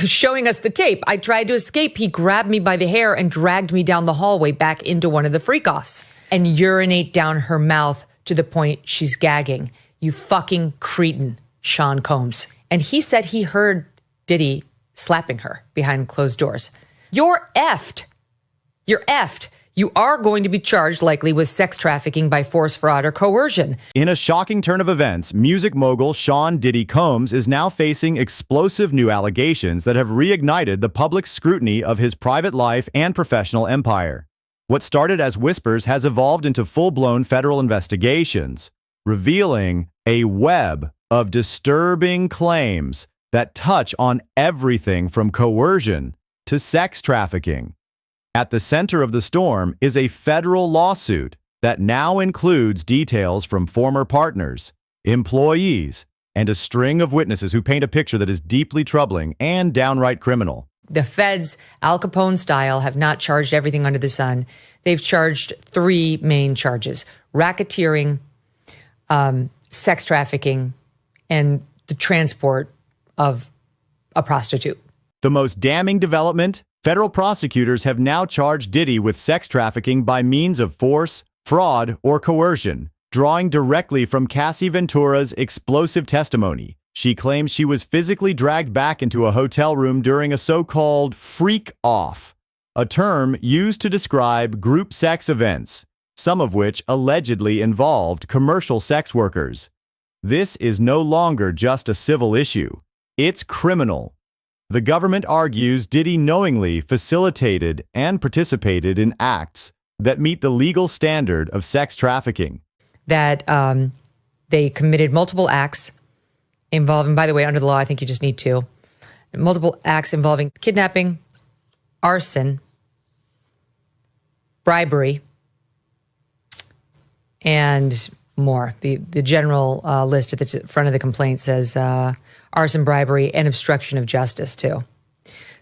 showing us the tape. I tried to escape. He grabbed me by the hair and dragged me down the hallway back into one of the freak-offs and urinate down her mouth to the point she's gagging. You fucking cretin, Sean Combs. And he said he heard Diddy slapping her behind closed doors. You're effed. You're effed. You are going to be charged likely with sex trafficking by force, fraud, or coercion. In a shocking turn of events, music mogul Sean Diddy Combs is now facing explosive new allegations that have reignited the public scrutiny of his private life and professional empire. What started as whispers has evolved into full-blown federal investigations, revealing a web of disturbing claims that touch on everything from coercion to sex trafficking. At the center of the storm is a federal lawsuit that now includes details from former partners, employees, and a string of witnesses who paint a picture that is deeply troubling and downright criminal. The feds, Al Capone style, have not charged everything under the sun. They've charged 3 main charges: racketeering, sex trafficking, and the transport of a prostitute. The most damning development: federal prosecutors have now charged Diddy with sex trafficking by means of force, fraud, or coercion, drawing directly from Cassie Ventura's explosive testimony. She claims she was physically dragged back into a hotel room during a so-called freak-off, a term used to describe group sex events, some of which allegedly involved commercial sex workers. This is no longer just a civil issue. It's criminal. The government argues Diddy knowingly facilitated and participated in acts that meet the legal standard of sex trafficking. That they committed multiple acts involving, by the way, under the law, I think you just need 2, multiple acts involving kidnapping, arson, bribery, and more. The general list at the front of the complaint says arson, bribery, and obstruction of justice, too.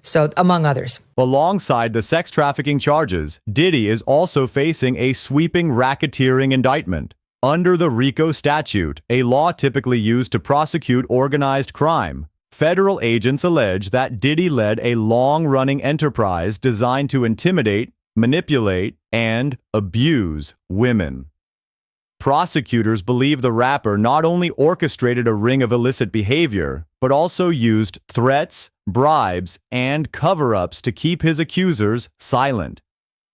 So, among others. Alongside the sex trafficking charges, Diddy is also facing a sweeping racketeering indictment. Under the RICO statute, a law typically used to prosecute organized crime, federal agents allege that Diddy led a long-running enterprise designed to intimidate, manipulate, and abuse women. Prosecutors believe the rapper not only orchestrated a ring of illicit behavior, but also used threats, bribes, and cover-ups to keep his accusers silent.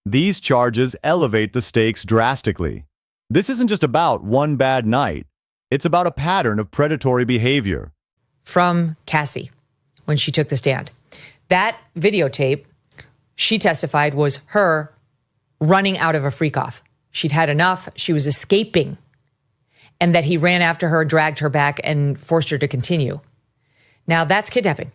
These charges elevate the stakes drastically. This isn't just about one bad night. It's about a pattern of predatory behavior. From Cassie, when she took the stand. That videotape, she testified, was her running out of a freak-off. She'd had enough. She was escaping. And that he ran after her, dragged her back, and forced her to continue. Now that's kidnapping.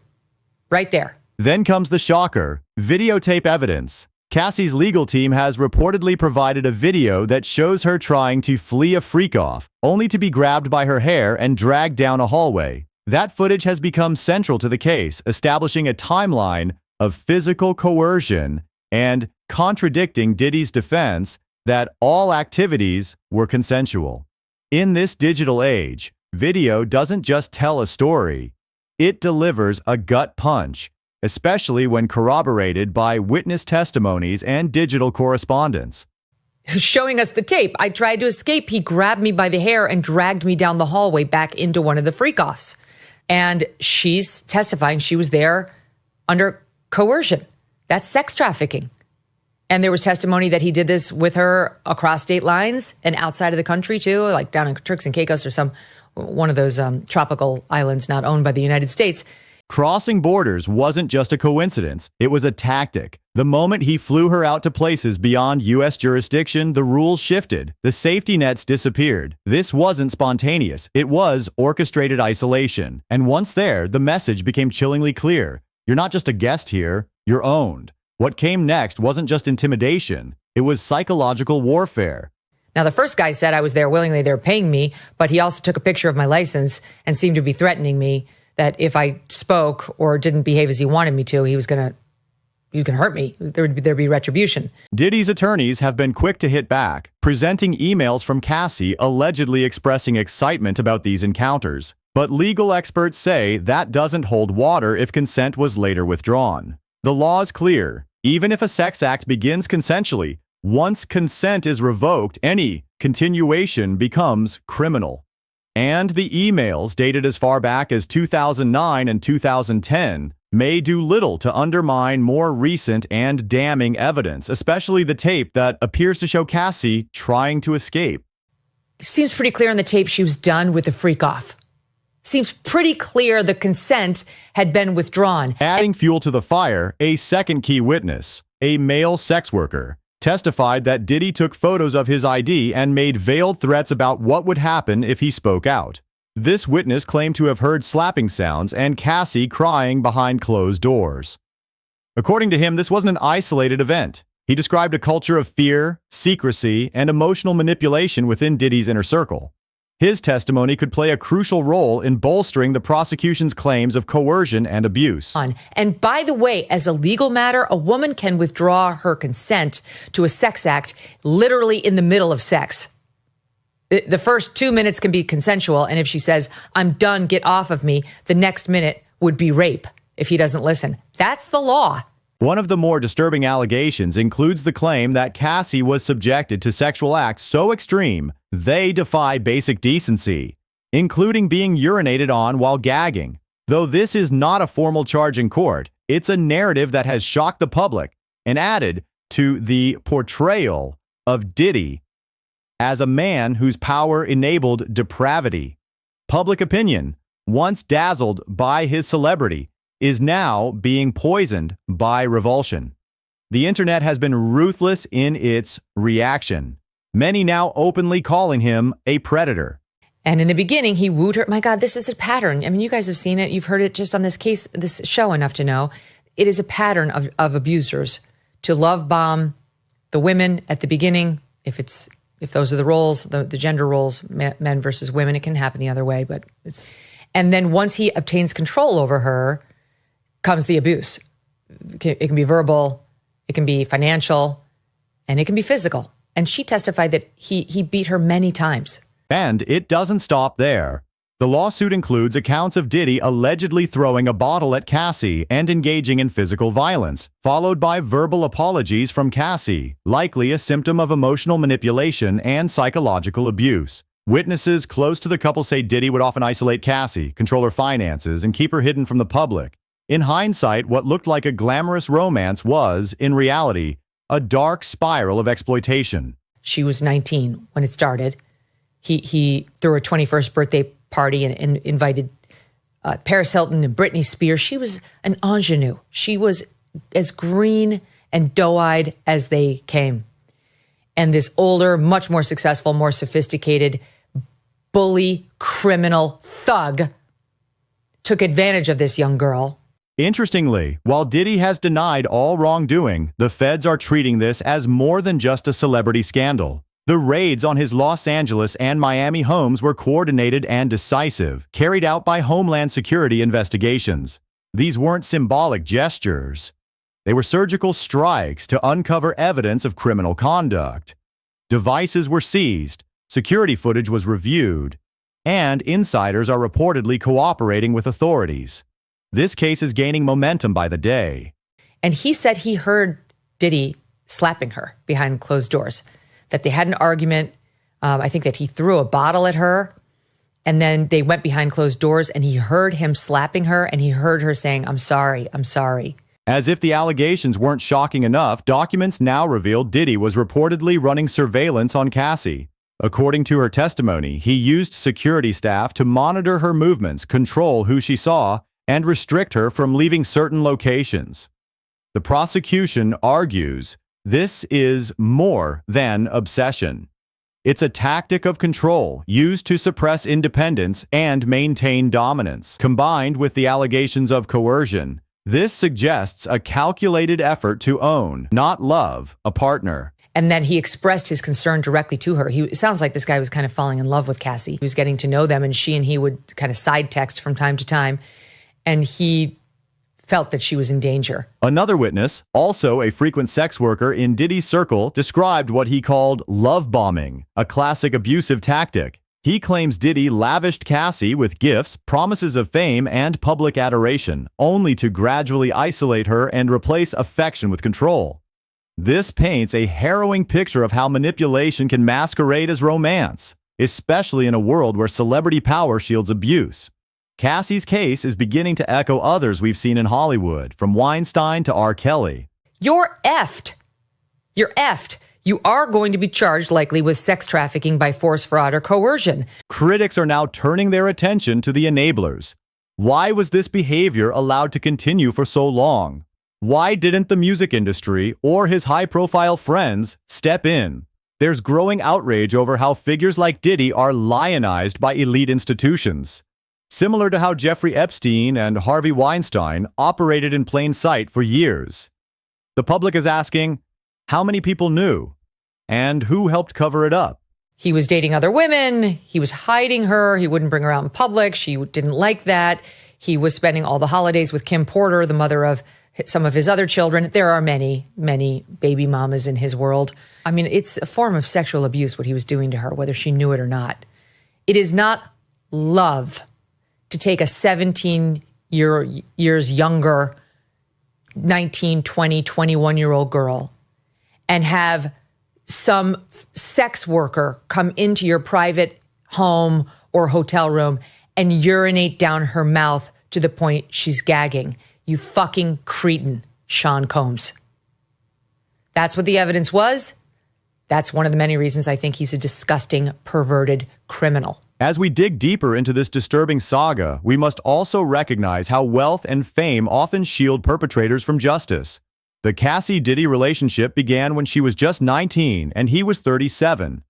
Right there. Then comes the shocker: videotape evidence. Cassie's legal team has reportedly provided a video that shows her trying to flee a freak-off, only to be grabbed by her hair and dragged down a hallway. That footage has become central to the case, establishing a timeline of physical coercion and contradicting Diddy's defense that all activities were consensual. In this digital age, video doesn't just tell a story, it delivers a gut punch, especially when corroborated by witness testimonies and digital correspondence. Showing us the tape. I tried to escape. He grabbed me by the hair and dragged me down the hallway back into one of the freak-offs. And she's testifying she was there under coercion. That's sex trafficking. And there was testimony that he did this with her across state lines and outside of the country too, like down in Turks and Caicos or one of those tropical islands not owned by the United States. Crossing borders wasn't just a coincidence, it was a tactic. The moment he flew her out to places beyond U.S. jurisdiction, the rules shifted. The safety nets disappeared. This wasn't spontaneous, it was orchestrated isolation. And once there, the message became chillingly clear. You're not just a guest here, you're owned. What came next wasn't just intimidation, it was psychological warfare. Now, the first guy said I was there willingly, they were paying me, but he also took a picture of my license and seemed to be threatening me that if I spoke or didn't behave as he wanted me to, he was going to hurt me. There'd be retribution. Diddy's attorneys have been quick to hit back, presenting emails from Cassie allegedly expressing excitement about these encounters. But legal experts say that doesn't hold water if consent was later withdrawn. The law is clear. Even if a sex act begins consensually, once consent is revoked, any continuation becomes criminal. And the emails dated as far back as 2009 and 2010 may do little to undermine more recent and damning evidence, especially the tape that appears to show Cassie trying to escape. It seems pretty clear on the tape she was done with the freak off. Seems pretty clear the consent had been withdrawn. Adding fuel to the fire, a second key witness, a male sex worker, testified that Diddy took photos of his ID and made veiled threats about what would happen if he spoke out. This witness claimed to have heard slapping sounds and Cassie crying behind closed doors. According to him, this wasn't an isolated event. He described a culture of fear, secrecy, and emotional manipulation within Diddy's inner circle. His testimony could play a crucial role in bolstering the prosecution's claims of coercion and abuse. And by the way, as a legal matter, a woman can withdraw her consent to a sex act literally in the middle of sex. The first 2 minutes can be consensual, and if she says, "I'm done, get off of me," the next minute would be rape if he doesn't listen. That's the law. One of the more disturbing allegations includes the claim that Cassie was subjected to sexual acts so extreme they defy basic decency, including being urinated on while gagging. Though this is not a formal charge in court, it's a narrative that has shocked the public and added to the portrayal of Diddy as a man whose power enabled depravity. Public opinion, once dazzled by his celebrity, is now being poisoned by revulsion. The internet has been ruthless in its reaction, many now openly calling him a predator. And in the beginning, he wooed her. My God, this is a pattern. I mean, you guys have seen it. You've heard it just on this case, this show enough to know. It is a pattern of abusers to love bomb the women at the beginning. If those are the roles, the gender roles, men versus women, it can happen the other way. And then once he obtains control over her, comes the abuse. It can be verbal, it can be financial, and it can be physical. And she testified that he beat her many times. And it doesn't stop there. The lawsuit includes accounts of Diddy allegedly throwing a bottle at Cassie and engaging in physical violence, followed by verbal apologies from Cassie, likely a symptom of emotional manipulation and psychological abuse. Witnesses close to the couple say Diddy would often isolate Cassie, control her finances, and keep her hidden from the public. In hindsight, what looked like a glamorous romance was, in reality, a dark spiral of exploitation. She was 19 when it started. He threw her 21st birthday party and invited Paris Hilton and Britney Spears. She was an ingenue. She was as green and doe-eyed as they came. And this older, much more successful, more sophisticated, bully, criminal thug took advantage of this young girl. Interestingly, while Diddy has denied all wrongdoing, the feds are treating this as more than just a celebrity scandal. The raids on his Los Angeles and Miami homes were coordinated and decisive, carried out by Homeland Security investigations. These weren't symbolic gestures. They were surgical strikes to uncover evidence of criminal conduct. Devices were seized, security footage was reviewed, and insiders are reportedly cooperating with authorities. This case is gaining momentum by the day. And he said he heard Diddy slapping her behind closed doors, that they had an argument. I think that he threw a bottle at her, and then they went behind closed doors, and he heard him slapping her, and he heard her saying, "I'm sorry, I'm sorry." As if the allegations weren't shocking enough, documents now reveal Diddy was reportedly running surveillance on Cassie. According to her testimony, he used security staff to monitor her movements, control who she saw, and restrict her from leaving certain locations. The prosecution argues this is more than obsession. It's a tactic of control used to suppress independence and maintain dominance. Combined with the allegations of coercion, this suggests a calculated effort to own, not love, a partner. And then he expressed his concern directly to her. It sounds like this guy was kind of falling in love with Cassie. He was getting to know them, and she and he would kind of side text from time to time. And he felt that she was in danger. Another witness, also a frequent sex worker in Diddy's circle, described what he called love bombing, a classic abusive tactic. He claims Diddy lavished Cassie with gifts, promises of fame, and public adoration, only to gradually isolate her and replace affection with control. This paints a harrowing picture of how manipulation can masquerade as romance, especially in a world where celebrity power shields abuse. Cassie's case is beginning to echo others we've seen in Hollywood, from Weinstein to R. Kelly. You're effed. You're effed. You are going to be charged likely with sex trafficking by force, fraud, or coercion. Critics are now turning their attention to the enablers. Why was this behavior allowed to continue for so long? Why didn't the music industry or his high-profile friends step in? There's growing outrage over how figures like Diddy are lionized by elite institutions, similar to how Jeffrey Epstein and Harvey Weinstein operated in plain sight for years. The public is asking, how many people knew? And who helped cover it up? He was dating other women. He was hiding her. He wouldn't bring her out in public. She didn't like that. He was spending all the holidays with Kim Porter, the mother of some of his other children. There are many, many baby mamas in his world. I mean, it's a form of sexual abuse what he was doing to her, whether she knew it or not. It is not love to take a 17 years younger, 19, 20, 21-year-old girl and have some sex worker come into your private home or hotel room and urinate down her mouth to the point she's gagging. You fucking cretin, Sean Combs. That's what the evidence was. That's one of the many reasons I think he's a disgusting, perverted criminal. As we dig deeper into this disturbing saga, we must also recognize how wealth and fame often shield perpetrators from justice. The Cassie-Diddy relationship began when she was just 19 and he was 37.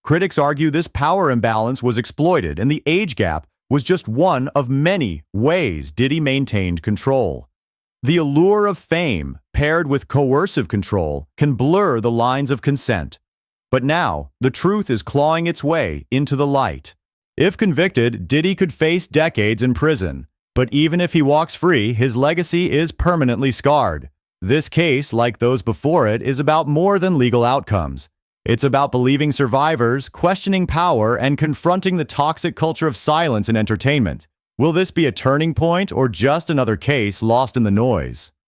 Critics argue this power imbalance was exploited, and the age gap was just one of many ways Diddy maintained control. The allure of fame, paired with coercive control, can blur the lines of consent. But now, the truth is clawing its way into the light. If convicted, Diddy could face decades in prison. But even if he walks free, his legacy is permanently scarred. This case, like those before it, is about more than legal outcomes. It's about believing survivors, questioning power, and confronting the toxic culture of silence in entertainment. Will this be a turning point or just another case lost in the noise?